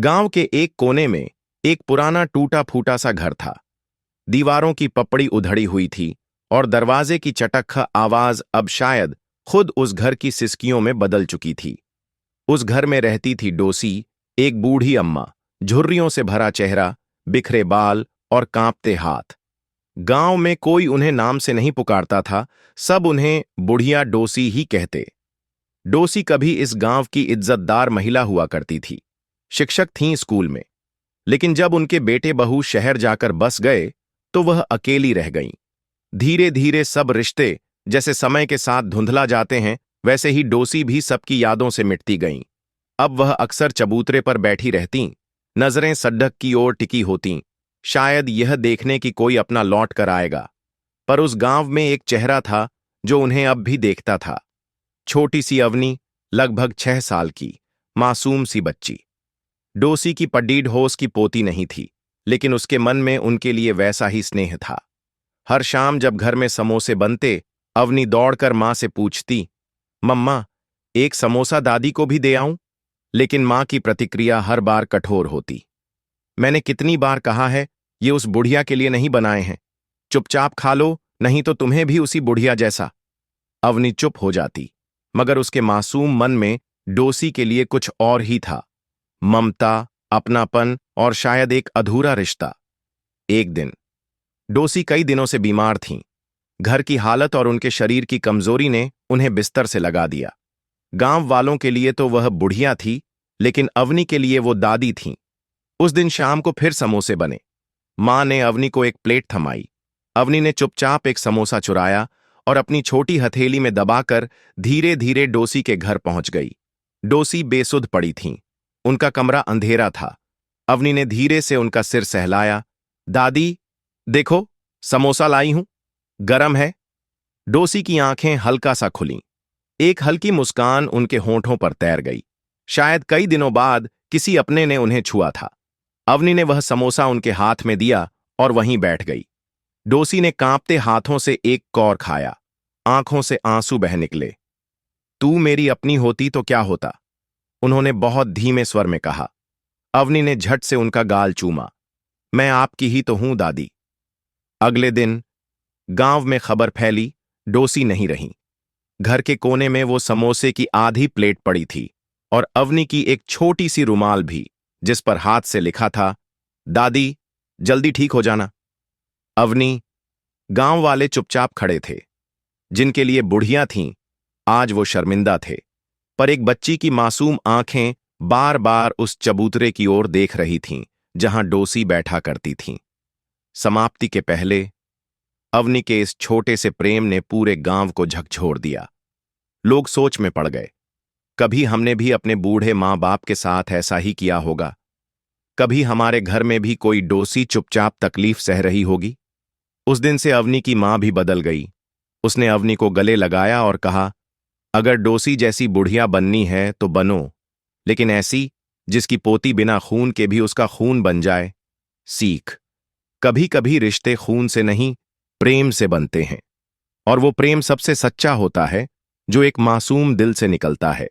गांव के एक कोने में एक पुराना टूटा फूटा सा घर था। दीवारों की पपड़ी उधड़ी हुई थी और दरवाजे की चटख आवाज अब शायद खुद उस घर की सिसकियों में बदल चुकी थी। उस घर में रहती थी डोसी, एक बूढ़ी अम्मा, झुर्रियों से भरा चेहरा, बिखरे बाल और कांपते हाथ। गांव में कोई उन्हें नाम से नहीं पुकारता था, सब उन्हें बुढ़िया डोसी ही कहते। डोसी कभी इस गांव की इज्जतदार महिला हुआ करती थी। शिक्षक थीं स्कूल में, लेकिन जब उनके बेटे बहू शहर जाकर बस गए तो वह अकेली रह गईं। धीरे धीरे सब रिश्ते जैसे समय के साथ धुंधला जाते हैं, वैसे ही डोसी भी सबकी यादों से मिटती गईं। अब वह अक्सर चबूतरे पर बैठी रहतीं, नजरें सड्ढक की ओर टिकी होतीं, शायद यह देखने की कोई अपना लौट कर आएगा। पर उस गांव में एक चेहरा था जो उन्हें अब भी देखता था। छोटी सी अवनी, लगभग 6 साल की, मासूम सी बच्ची। डोसी की पड्डीड होश की पोती नहीं थी, लेकिन उसके मन में उनके लिए वैसा ही स्नेह था। हर शाम जब घर में समोसे बनते, अवनी दौड़कर मां से पूछती, मम्मा, एक समोसा दादी को भी दे आऊं? लेकिन मां की प्रतिक्रिया हर बार कठोर होती। मैंने कितनी बार कहा है, ये उस बुढ़िया के लिए नहीं बनाए हैं। चुपचाप खा लो, नहीं तो तुम्हें भी उसी बुढ़िया जैसा। अवनी चुप हो जाती, मगर उसके मासूम मन में डोसी के लिए कुछ और ही था। ममता, अपनापन और शायद एक अधूरा रिश्ता। एक दिन डोसी कई दिनों से बीमार थीं। घर की हालत और उनके शरीर की कमजोरी ने उन्हें बिस्तर से लगा दिया। गांव वालों के लिए तो वह बुढ़िया थी, लेकिन अवनी के लिए वो दादी थीं। उस दिन शाम को फिर समोसे बने। मां ने अवनी को एक प्लेट थमाई। अवनी ने चुपचाप एक समोसा चुराया और अपनी छोटी हथेली में दबाकर धीरे धीरे डोसी के घर पहुंच गई। डोसी बेसुध पड़ी थीं। उनका कमरा अंधेरा था। अवनी ने धीरे से उनका सिर सहलाया। दादी, देखो, समोसा लाई हूं, गरम है। डोसी की आंखें हल्का सा खुलीं। एक हल्की मुस्कान उनके होंठों पर तैर गई। शायद कई दिनों बाद किसी अपने ने उन्हें छुआ था। अवनी ने वह समोसा उनके हाथ में दिया और वहीं बैठ गई। डोसी ने कांपते हाथों से एक कौर खाया। आंखों से आंसू बह निकले। तू मेरी अपनी होती तो क्या होता, उन्होंने बहुत धीमे स्वर में कहा। अवनी ने झट से उनका गाल चूमा। मैं आपकी ही तो हूं दादी। अगले दिन गांव में खबर फैली, डोसी नहीं रही। घर के कोने में वो समोसे की आधी प्लेट पड़ी थी और अवनी की एक छोटी सी रुमाल भी, जिस पर हाथ से लिखा था, दादी, जल्दी ठीक हो जाना। अवनी। गांव वाले चुपचाप खड़े थे। जिनके लिए बुढ़िया थीं, आज वो शर्मिंदा थे। पर एक बच्ची की मासूम आंखें बार बार उस चबूतरे की ओर देख रही थीं जहां डोसी बैठा करती थीं। समाप्ति के पहले अवनी के इस छोटे से प्रेम ने पूरे गांव को झकझोर दिया। लोग सोच में पड़ गए। कभी हमने भी अपने बूढ़े मां बाप के साथ ऐसा ही किया होगा। कभी हमारे घर में भी कोई डोसी चुपचाप तकलीफ सह रही होगी। उस दिन से अवनी की मां भी बदल गई। उसने अवनी को गले लगाया और कहा, अगर डोसी जैसी बुढ़िया बननी है तो बनो, लेकिन ऐसी जिसकी पोती बिना खून के भी उसका खून बन जाए। सीख, कभी कभी रिश्ते खून से नहीं, प्रेम से बनते हैं, और वो प्रेम सबसे सच्चा होता है जो एक मासूम दिल से निकलता है।